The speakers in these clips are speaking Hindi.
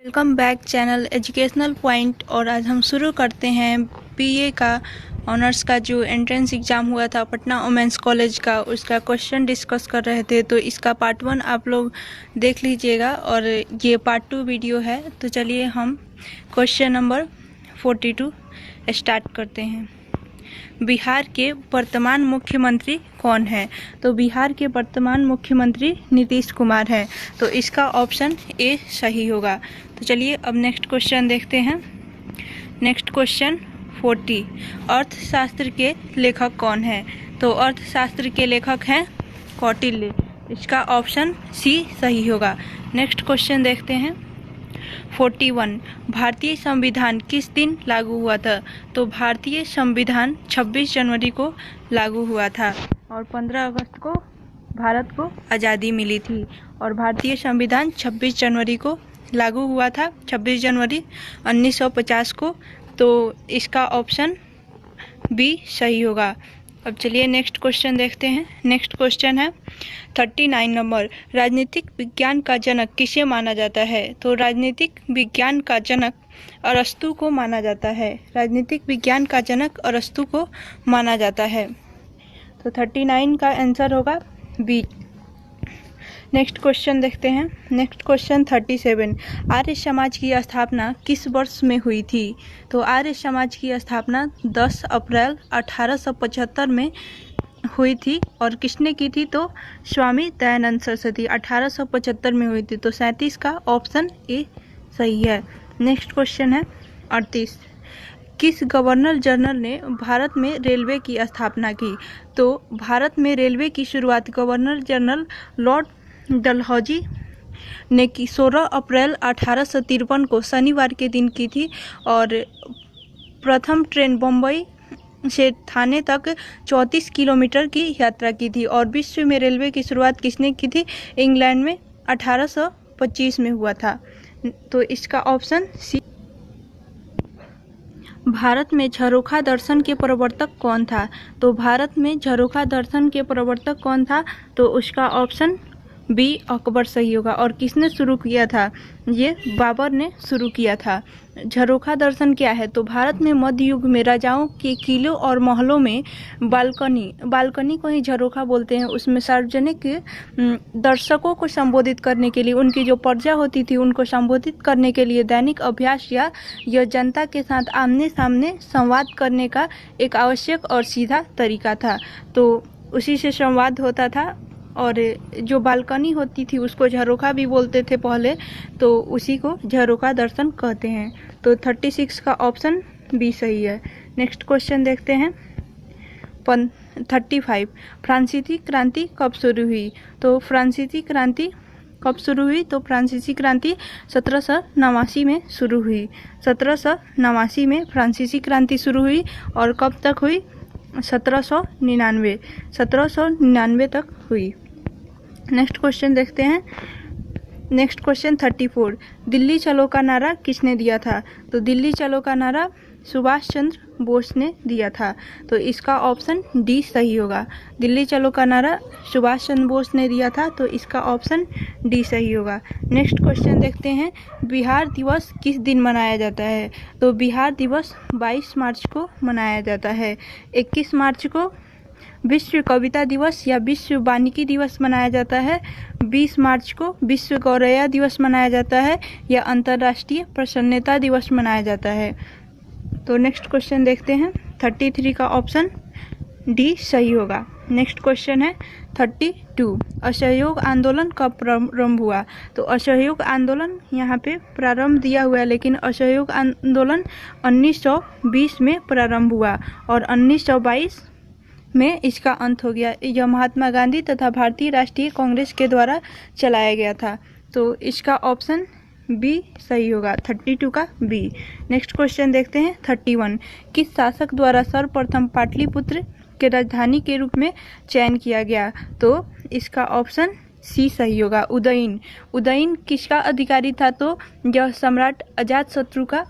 Welcome back channel educational point. और आज हम शुरू करते हैं बीए का ऑनर्स का जो एंट्रेंस एग्ज़ाम हुआ था पटना वुमेंस कॉलेज का, उसका क्वेश्चन डिस्कस कर रहे थे। तो इसका पार्ट 1 आप लोग देख लीजिएगा और ये पार्ट 2 वीडियो है। तो चलिए हम क्वेश्चन नंबर 42 स्टार्ट करते हैं। बिहार के वर्तमान मुख्यमंत्री कौन है? तो बिहार के वर्तमान मुख्यमंत्री नीतीश कुमार हैं। तो इसका ऑप्शन ए सही होगा। तो चलिए अब नेक्स्ट क्वेश्चन देखते हैं। नेक्स्ट क्वेश्चन 40, अर्थशास्त्र के लेखक कौन है? तो अर्थशास्त्र के लेखक हैं कौटिल्य। इसका ऑप्शन सी सही होगा। नेक्स्ट क्वेश्चन देखते हैं 41, भारतीय संविधान किस दिन लागू हुआ था? तो भारतीय संविधान 26 जनवरी को लागू हुआ था और 15 अगस्त को भारत को आज़ादी मिली थी। और भारतीय संविधान 26 जनवरी को लागू हुआ था, 26 जनवरी 1950 को। तो इसका ऑप्शन बी सही होगा। अब चलिए नेक्स्ट क्वेश्चन देखते हैं। नेक्स्ट क्वेश्चन है 39 नंबर, राजनीतिक विज्ञान का जनक किसे माना जाता है? तो राजनीतिक विज्ञान का जनक अरस्तु को माना जाता है। राजनीतिक विज्ञान का जनक अरस्तु को माना जाता है। तो 39 का आंसर होगा बी। नेक्स्ट क्वेश्चन देखते हैं। नेक्स्ट क्वेश्चन 37, आर्य समाज की स्थापना किस वर्ष में हुई थी? तो आर्य समाज की स्थापना 10 अप्रैल 1875 में हुई थी। और किसने की थी? तो स्वामी दयानंद सरस्वती 1875 में हुई थी। तो 37 का ऑप्शन ए सही है। नेक्स्ट क्वेश्चन है 38, किस गवर्नर जनरल ने भारत में रेलवे की स्थापना की? तो भारत में रेलवे की शुरुआत गवर्नर जनरल लॉर्ड डलहौजी ने की 16 अप्रैल 1853 को शनिवार के दिन की थी। और प्रथम ट्रेन बम्बई से थाने तक 34 किलोमीटर की यात्रा की थी। और विश्व में रेलवे की शुरुआत किसने की थी? इंग्लैंड में 1825 में हुआ था। तो इसका ऑप्शन सी। भारत में झरोखा दर्शन के प्रवर्तक कौन था? तो भारत में झरोखा दर्शन के प्रवर्तक कौन था? तो उसका ऑप्शन बी अकबर सही होगा। और किसने शुरू किया था? ये बाबर ने शुरू किया था। झरोखा दर्शन क्या है? तो भारत में मध्य युग में राजाओं के किलों और महलों में बालकनी को ही झरोखा बोलते हैं। उसमें सार्वजनिक दर्शकों को संबोधित करने के लिए, उनकी जो प्रजा होती थी उनको संबोधित करने के लिए दैनिक अभ्यास या यह जनता के साथ आमने सामने संवाद करने का एक आवश्यक और सीधा तरीका था। तो उसी से संवाद होता था। और जो बालकनी होती थी उसको झरोखा भी बोलते थे पहले, तो उसी को झरोखा दर्शन कहते हैं। तो 36 का ऑप्शन बी सही है। नेक्स्ट क्वेश्चन देखते हैं 35, फ्रांसीसी क्रांति कब शुरू हुई? तो फ्रांसीसी क्रांति कब शुरू हुई? तो फ्रांसीसी क्रांति 1789 में शुरू हुई। 1789 में फ्रांसीसी क्रांति शुरू हुई। और कब तक हुई? 1799 तक हुई। नेक्स्ट क्वेश्चन देखते हैं। नेक्स्ट क्वेश्चन 34, दिल्ली चलो का नारा किसने दिया था? तो दिल्ली चलो का नारा सुभाष चंद्र बोस ने दिया था। तो इसका ऑप्शन डी सही होगा। दिल्ली चलो का नारा सुभाष चंद्र बोस ने दिया था। तो इसका ऑप्शन डी सही होगा। नेक्स्ट क्वेश्चन देखते हैं, बिहार दिवस किस दिन मनाया जाता है? तो बिहार दिवस 22 मार्च को मनाया जाता है। 21 मार्च को विश्व कविता दिवस या विश्व वानिकी दिवस मनाया जाता है। 20 मार्च को विश्व गौरैया दिवस मनाया जाता है या अंतर्राष्ट्रीय प्रसन्नता दिवस मनाया जाता है। तो नेक्स्ट क्वेश्चन देखते हैं 33 का ऑप्शन डी सही होगा। नेक्स्ट क्वेश्चन है 32, असहयोग आंदोलन कब प्रारंभ हुआ? तो असहयोग आंदोलन यहाँ पे प्रारंभ दिया हुआ है, लेकिन असहयोग आंदोलन 1920 में प्रारंभ हुआ और 1922 में इसका अंत हो गया। यह महात्मा गांधी तथा भारतीय राष्ट्रीय कांग्रेस के द्वारा चलाया गया था। तो इसका ऑप्शन बी सही होगा। 32 का बी। नेक्स्ट क्वेश्चन देखते हैं 31, किस शासक द्वारा सर्वप्रथम पाटलिपुत्र के राजधानी के रूप में चयन किया गया? तो इसका ऑप्शन सी सही होगा। उदयन किसका अधिकारी था? तो यह सम्राट अजातशत्रु का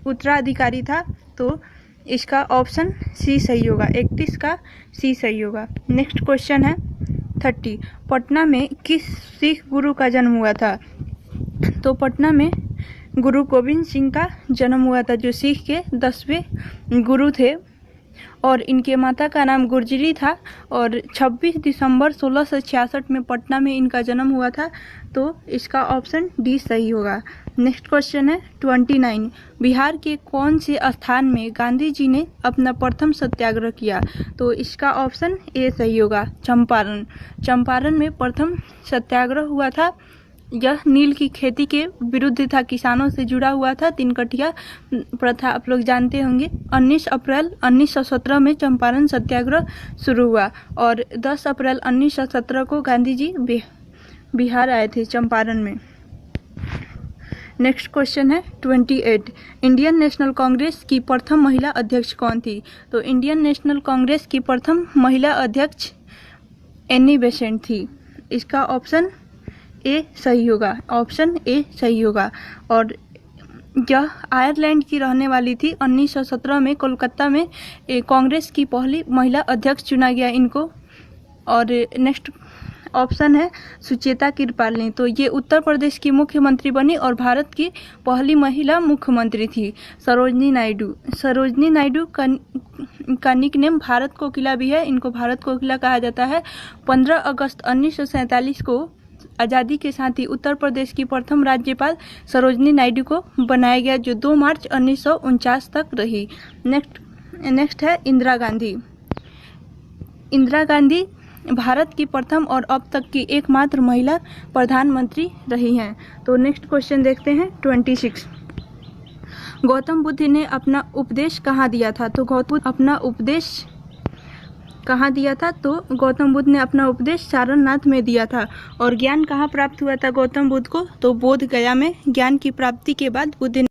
उत्तराधिकारी था। तो इसका ऑप्शन सी सही होगा। 31 का सी सही होगा। नेक्स्ट क्वेश्चन है 30, पटना में किस सिख गुरु का जन्म हुआ था? तो पटना में गुरु गोविंद सिंह का जन्म हुआ था, जो सिख के 10वें गुरु थे, और इनके माता का नाम गुर्जरी था, और 26 दिसंबर 1666 में पटना में इनका जन्म हुआ था। तो इसका ऑप्शन डी सही होगा। नेक्स्ट क्वेश्चन है 29। बिहार के कौन से स्थान में गांधी जी ने अपना प्रथम सत्याग्रह किया? तो इसका ऑप्शन ए सही होगा, चंपारण। चंपारण में प्रथम सत्याग्रह हुआ था। यह नील की खेती के विरुद्ध था, किसानों से जुड़ा हुआ था। तीनकटिया प्रथा आप लोग जानते होंगे। 19 अप्रैल 1917 में चंपारण सत्याग्रह शुरू हुआ, और 10 अप्रैल 1917 को गांधी जी बिहार आए थे चंपारण में। नेक्स्ट क्वेश्चन है 28। इंडियन नेशनल कांग्रेस की प्रथम महिला अध्यक्ष कौन थी? तो इंडियन नेशनल कांग्रेस की प्रथम महिला अध्यक्ष एनी बेसेंट थी। इसका ऑप्शन ए सही होगा, ऑप्शन ए सही होगा। और यह आयरलैंड की रहने वाली थी। 1917 में कोलकाता में कांग्रेस की पहली महिला अध्यक्ष चुना गया इनको। और नेक्स्ट ऑप्शन है सुचेता कृपालिनी। तो ये उत्तर प्रदेश की मुख्यमंत्री बनी और भारत की पहली महिला मुख्यमंत्री थी। सरोजनी नायडू। सरोजनी नायडू का निकनेम भारत कोकिला भी है, इनको भारत कोकिला कहा जाता है। 15 अगस्त 1947 को आज़ादी के साथ ही उत्तर प्रदेश की प्रथम राज्यपाल सरोजनी नायडू को बनाया गया, जो 2 मार्च 1949 तक रही। नेक्स्ट है इंदिरा गांधी। इंदिरा गांधी भारत की प्रथम और अब तक की एकमात्र महिला प्रधानमंत्री रही हैं। तो नेक्स्ट क्वेश्चन देखते हैं 26। गौतम बुद्ध ने अपना उपदेश कहाँ दिया था? तो गौतम बुद्ध अपना उपदेश कहाँ दिया था? तो गौतम बुद्ध ने अपना उपदेश सारनाथ में दिया था। और ज्ञान कहाँ प्राप्त हुआ था गौतम बुद्ध को? तो बोध गया में ज्ञान की प्राप्ति के बाद बुद्ध ने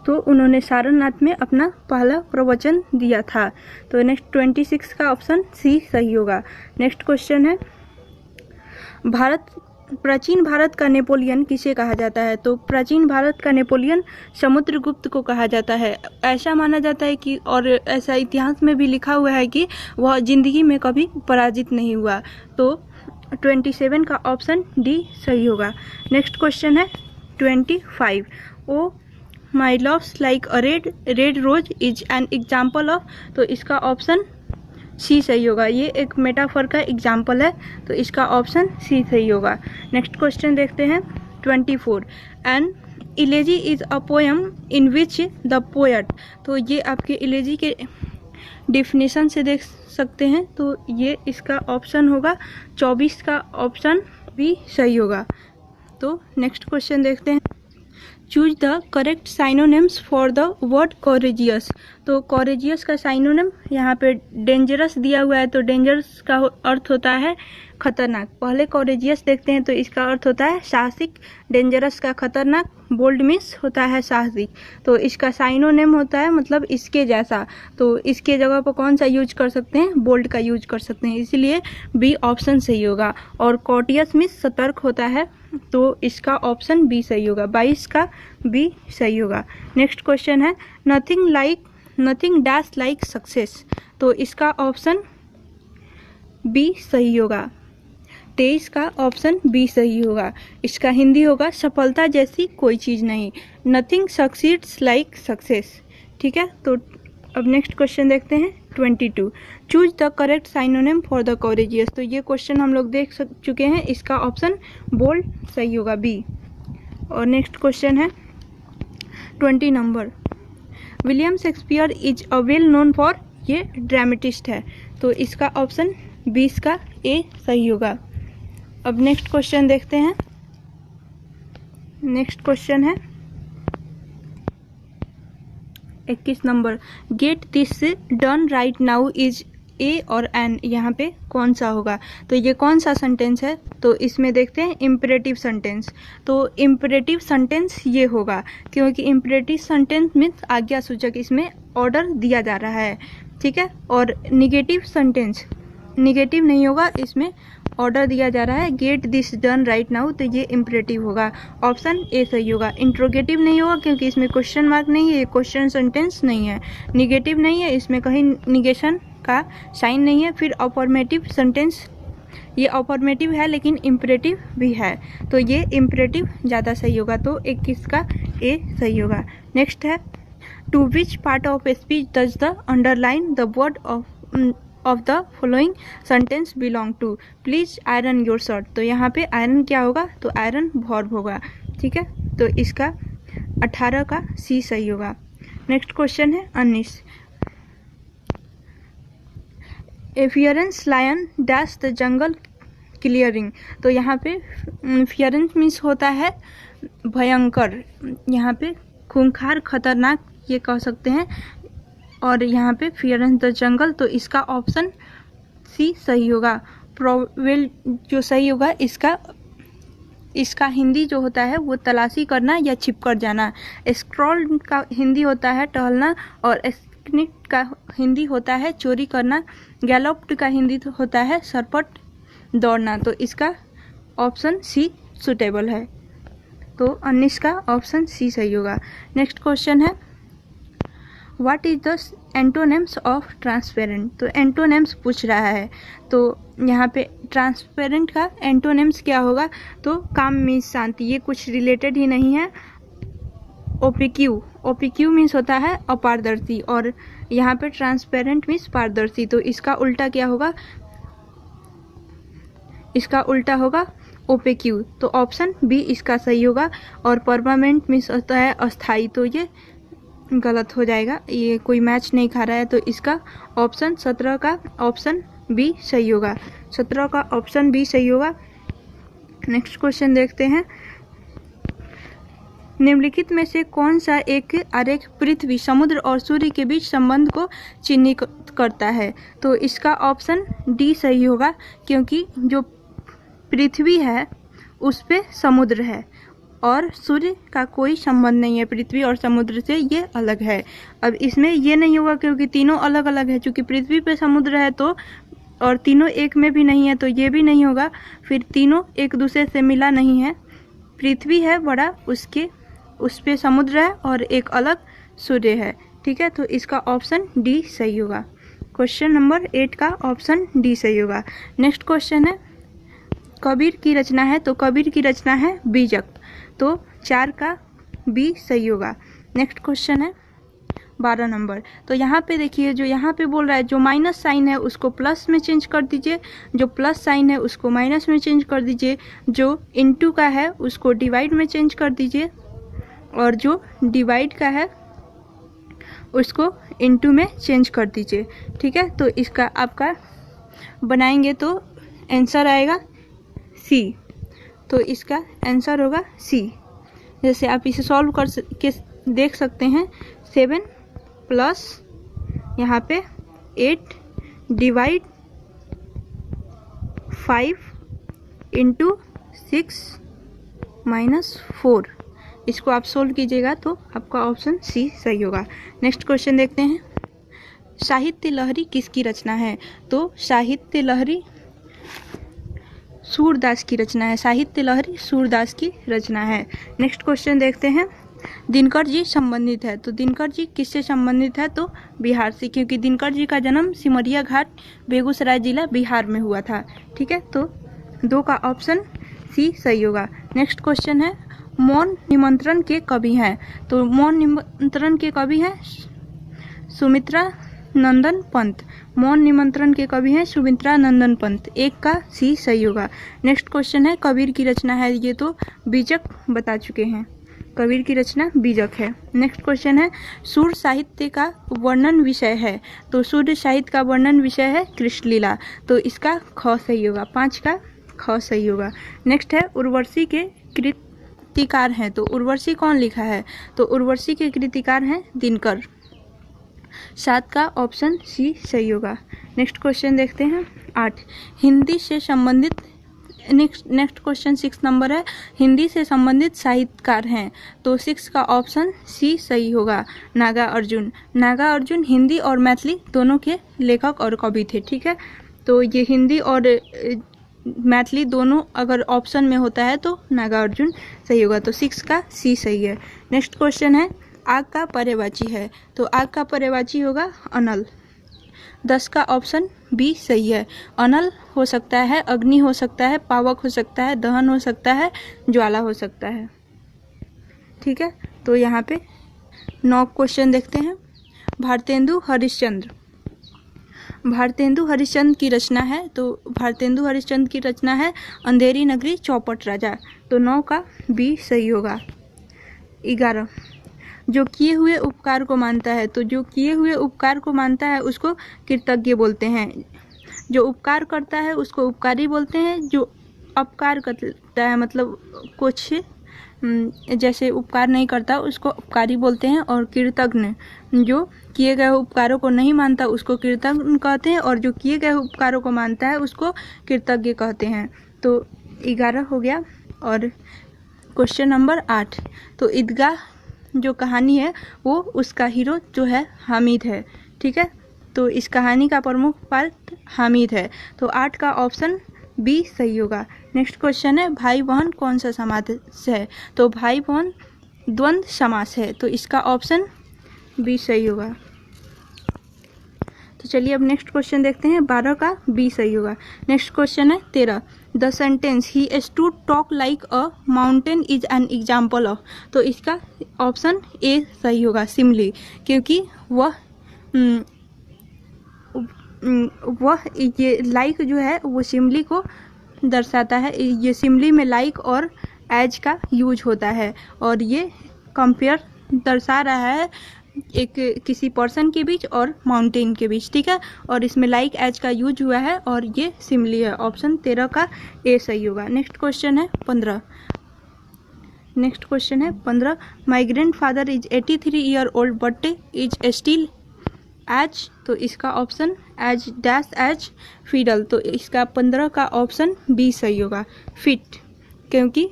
तो उन्होंने सारनाथ में अपना पहला प्रवचन दिया था। तो नेक्स्ट 26 का ऑप्शन सी सही होगा। नेक्स्ट क्वेश्चन है प्राचीन भारत का नेपोलियन किसे कहा जाता है? तो प्राचीन भारत का नेपोलियन समुद्रगुप्त को कहा जाता है। ऐसा माना जाता है कि, और ऐसा इतिहास में भी लिखा हुआ है कि वह जिंदगी में कभी पराजित नहीं हुआ। तो 27 का ऑप्शन डी सही होगा। नेक्स्ट क्वेश्चन है 25। O my love's like a red rose is an example of. तो इसका ऑप्शन सी सही होगा। ये एक मेटाफर का एग्जाम्पल है, तो इसका ऑप्शन सी सही होगा। नेक्स्ट क्वेश्चन देखते हैं 24। An elegy is a poem in which the poet. तो ये आपके इलेजी के डिफिनेशन से देख सकते हैं। तो ये इसका ऑप्शन होगा 24 का ऑप्शन भी सही होगा। तो नेक्स्ट क्वेश्चन देखते हैं। Choose the correct synonyms for the word courageous. तो कोरेजियस का साइनोनिम यहाँ पे डेंजरस दिया हुआ है। तो डेंजरस का अर्थ होता है खतरनाक। पहले कोरेजियस देखते हैं, तो इसका अर्थ होता है साहसिक। डेंजरस का खतरनाक। बोल्ड मीन्स होता है साहसिक। तो इसका साइनोनिम होता है मतलब इसके जैसा। तो इसके जगह पर कौन सा यूज कर सकते हैं? बोल्ड का यूज कर सकते हैं, इसलिए बी ऑप्शन सही होगा। और कॉटियस मीन्स सतर्क होता है, तो इसका ऑप्शन बी सही होगा। 22 का बी सही होगा। नेक्स्ट क्वेश्चन है नथिंग डैश लाइक सक्सेस। तो इसका ऑप्शन बी सही होगा। 23 का ऑप्शन बी सही होगा। इसका हिंदी होगा सफलता जैसी कोई चीज़ नहीं। Nothing succeeds like success. ठीक है, तो अब नेक्स्ट क्वेश्चन देखते हैं 22। Choose the correct synonym for the courageous. तो ये क्वेश्चन हम लोग देख चुके हैं, इसका ऑप्शन बोल्ड सही होगा बी। और नेक्स्ट क्वेश्चन है 20 number. William Shakespeare is a well known for, ये ड्रामेटिस्ट है, तो इसका ऑप्शन 20 का ए सही होगा। अब नेक्स्ट क्वेश्चन देखते हैं। नेक्स्ट क्वेश्चन है 21 number. Get this done right now is a और एन, यहाँ पे कौन सा होगा? तो ये कौन सा सेंटेंस है? तो इसमें देखते हैं इम्परेटिव सेंटेंस। तो इम्परेटिव सेंटेंस ये होगा, क्योंकि इम्परेटिव सेंटेंस मीन्स आज्ञा सूचक, इसमें ऑर्डर दिया जा रहा है। ठीक है, और निगेटिव सेंटेंस निगेटिव नहीं होगा, इसमें ऑर्डर दिया जा रहा है। Get this done right now, तो ये इम्परेटिव होगा, ऑप्शन ए सही होगा। इंट्रोगेटिव नहीं होगा क्योंकि इसमें क्वेश्चन मार्क नहीं है, ये क्वेश्चन सेंटेंस नहीं है। निगेटिव नहीं है, इसमें कहीं निगेशन का साइन नहीं है। फिर अफर्मेटिव सेंटेंस ये अफर्मेटिव है लेकिन इम्परेटिव भी है, तो ये इम्परेटिव ज़्यादा सही होगा, तो 21 का ए सही होगा। नेक्स्ट है two which part of speech does the underline the word of the following sentence belong to, please iron your shirt. तो यहाँ पे आयरन क्या होगा, तो आयरन वर्ब होगा, ठीक है, तो इसका 18 का सी सही होगा। नेक्स्ट क्वेश्चन है 19, a fierce lion dash the jungle clearing. तो यहाँ पे फियरेंस मीन्स होता है भयंकर, यहाँ पे खूंखार, खतरनाक ये कह सकते हैं, और यहाँ पे फियरेंस द जंगल, तो इसका ऑप्शन सी सही होगा। प्रोवेल जो सही होगा इसका हिंदी जो होता है वो तलाशी करना या छिप कर जाना। स्क्रॉल का हिंदी होता है टहलना, और स्निक का हिंदी होता है चोरी करना। गैलोप्ड का हिंदी होता है सरपट दौड़ना, तो इसका ऑप्शन सी सुटेबल है, तो 19 का ऑप्शन सी सही होगा। नेक्स्ट क्वेश्चन है what is the antonyms of transparent. तो एंटोनिम्स पूछ रहा है, तो यहाँ पे ट्रांसपेरेंट का एंटोनिम्स क्या होगा, तो काम मीन्स शांति, ये कुछ रिलेटेड ही नहीं है। ओपीक्यू मीन्स होता है अपारदर्शी, और यहाँ पे ट्रांसपेरेंट मीन्स पारदर्शी, तो इसका उल्टा क्या होगा, इसका उल्टा होगा ओपेक्यू, तो ऑप्शन बी इसका सही होगा। और परमानेंट मीन्स होता है अस्थाई, तो ये गलत हो जाएगा, ये कोई मैच नहीं खा रहा है, तो इसका ऑप्शन 17 का ऑप्शन बी सही होगा, 17 का ऑप्शन बी सही होगा। नेक्स्ट क्वेश्चन देखते हैं, निम्नलिखित में से कौन सा एक आरेख पृथ्वी, समुद्र और सूर्य के बीच संबंध को चिन्हित करता है। तो इसका ऑप्शन डी सही होगा, क्योंकि जो पृथ्वी है उस पे समुद्र है और सूर्य का कोई संबंध नहीं है पृथ्वी और समुद्र से, ये अलग है। अब इसमें ये नहीं होगा क्योंकि तीनों अलग अलग है, चूँकि पृथ्वी पे समुद्र है तो, और तीनों एक में भी नहीं है, तो ये भी नहीं होगा, फिर तीनों एक दूसरे से मिला नहीं है। पृथ्वी है बड़ा, उस पे समुद्र है और एक अलग सूर्य है, ठीक है, तो इसका ऑप्शन डी सही होगा। क्वेश्चन नंबर 8 का ऑप्शन डी सही होगा। नेक्स्ट क्वेश्चन है कबीर की रचना है, तो कबीर की रचना है बीजक, तो 4 का बी सही होगा। नेक्स्ट क्वेश्चन है 12 नंबर, तो यहाँ पे देखिए जो यहाँ पे बोल रहा है जो माइनस साइन है उसको प्लस में चेंज कर दीजिए, जो प्लस साइन है उसको माइनस में चेंज कर दीजिए, जो इनटू का है उसको डिवाइड में चेंज कर दीजिए, और जो डिवाइड का है उसको इनटू में चेंज कर दीजिए, ठीक है। तो इसका आपका बनाएंगे तो आंसर आएगा सी, तो इसका आंसर होगा सी। जैसे आप इसे सॉल्व के देख सकते हैं, 7 प्लस यहाँ पे 8 डिवाइड 5 इंटू 6 माइनस 4, इसको आप सोल्व कीजिएगा तो आपका ऑप्शन सी सही होगा। नेक्स्ट क्वेश्चन देखते हैं, साहित्य लहरी किसकी रचना है। तो साहित्य लहरी सूरदास की रचना है, साहित्य लहरी सूरदास की रचना है। नेक्स्ट क्वेश्चन देखते हैं, दिनकर जी संबंधित है। तो दिनकर जी किससे संबंधित है, तो बिहार से, क्योंकि दिनकर जी का जन्म सिमरिया घाट बेगूसराय जिला बिहार में हुआ था, ठीक है। तो 2 का ऑप्शन सी सही होगा। नेक्स्ट क्वेश्चन है, मौन निमंत्रण के कवि हैं। तो मौन निमंत्रण के कवि हैं सुमित्रा नंदन पंत, मौन निमंत्रण के कवि हैं सुमित्रा नंदन पंत, 1 का सी सही होगा। नेक्स्ट क्वेश्चन है, कबीर की रचना है, ये तो बीजक बता चुके हैं, कबीर की रचना बीजक है। नेक्स्ट क्वेश्चन है, सूर्य साहित्य का वर्णन विषय है। तो सूर्य साहित्य का वर्णन विषय है कृष्ण लीला, तो इसका ख सही होगा, 5 का ख सही होगा। नेक्स्ट है, उर्वशी के कृतिकार हैं। तो उर्वशी कौन लिखा है, तो उर्वशी के कृतिकार हैं दिनकर, 7 का ऑप्शन सी सही होगा। नेक्स्ट क्वेश्चन देखते हैं 8, हिंदी से संबंधित, नेक्स्ट क्वेश्चन 6 नंबर है, हिंदी से संबंधित साहित्यकार हैं। तो 6 का ऑप्शन सी सही होगा, नागा अर्जुन। नागा अर्जुन हिंदी और मैथिली दोनों के लेखक और कवि थे, ठीक है। तो ये हिंदी और मैथिली दोनों अगर ऑप्शन में होता है तो नागा अर्जुन सही होगा, तो 6 का सी सही है। नेक्स्ट क्वेश्चन है, आग का पर्यायवाची है। तो आग का पर्यायवाची होगा अनल। 10 का ऑप्शन बी सही है। अनल हो सकता है, अग्नि हो सकता है, पावक हो सकता है, दहन हो सकता है, ज्वाला हो सकता है। ठीक है, तो यहाँ पे 9 क्वेश्चन देखते हैं। भारतेंदु हरिश्चंद्र, भारतेंदु हरिश्चंद्र की रचना है, तो भारतेंदु हरिश्चंद्र की रचना है अंधेरी नगरी चौपट राजा, तो 9 का बी सही होगा। 11, जो किए हुए उपकार को मानता है, तो जो किए हुए उपकार को मानता है उसको कृतज्ञ बोलते हैं। जो उपकार करता है उसको उपकारी बोलते हैं। जो अपकार करता है मतलब कुछ जैसे उपकार नहीं करता उसको उपकारी बोलते हैं। और कृतज्ञ, जो किए गए उपकारों को नहीं मानता उसको कृतज्ञ कहते हैं, और जो किए गए उपकारों को मानता है उसको कृतज्ञ कहते हैं। तो 11 हो गया। और क्वेश्चन नंबर 8, तो ईदगाह जो कहानी है वो उसका हीरो जो है हामिद है। ठीक है, तो इस कहानी का प्रमुख पात्र हामिद है, तो 8 का ऑप्शन बी सही होगा। नेक्स्ट क्वेश्चन है भाई बहन कौन सा समास है, तो भाई बहन द्वंद्व समास है, तो इसका ऑप्शन बी सही होगा। तो चलिए अब नेक्स्ट क्वेश्चन देखते हैं। 12 का बी सही होगा। नेक्स्ट क्वेश्चन है 13, the sentence he stood talk like a mountain is an example of, तो इसका ऑप्शन ए सही होगा सिमली, क्योंकि वह ये लाइक जो है वो सिमली को दर्शाता है। ये सिमली में लाइक और एज का यूज होता है, और ये कंपेयर दर्शा रहा है एक किसी पर्सन के बीच और माउंटेन के बीच। ठीक है, और इसमें लाइक एज का यूज हुआ है और ये सिमली है। ऑप्शन 13 का ए सही होगा। नेक्स्ट क्वेश्चन है 15। नेक्स्ट क्वेश्चन है 15, my grand father is 83 year old but is still as, तो इसका option as dash as fiddle, तो इसका 15 का ऑप्शन बी सही होगा फिट, क्योंकि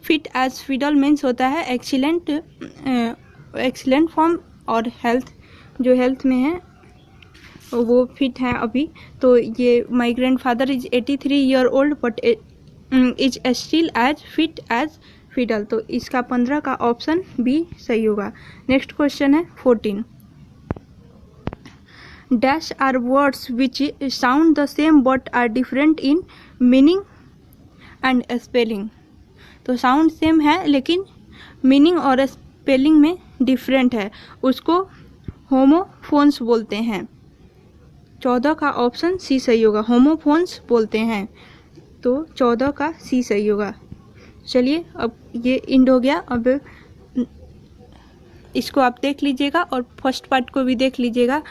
फिट एज फिडल मीन्स होता है एक्सीलेंट, एक्सीलेंट फॉर्म, और हेल्थ जो हेल्थ में है वो फिट है अभी। तो ये my grand father is 83 year old but is still as fit as fiddle, तो इसका 15 का ऑप्शन बी सही होगा। नेक्स्ट क्वेश्चन है 14, dash are words which sound the same but are different in meaning and spelling, तो साउंड सेम है लेकिन मीनिंग और स्पेलिंग में डिफरेंट है, उसको होमोफोन्स बोलते हैं। 14 का ऑप्शन सी सही होगा, होमोफोन्स बोलते हैं, तो 14 का सी सही होगा। चलिए अब ये इंड हो गया। अब इसको आप देख लीजिएगा और फर्स्ट पार्ट को भी देख लीजिएगा।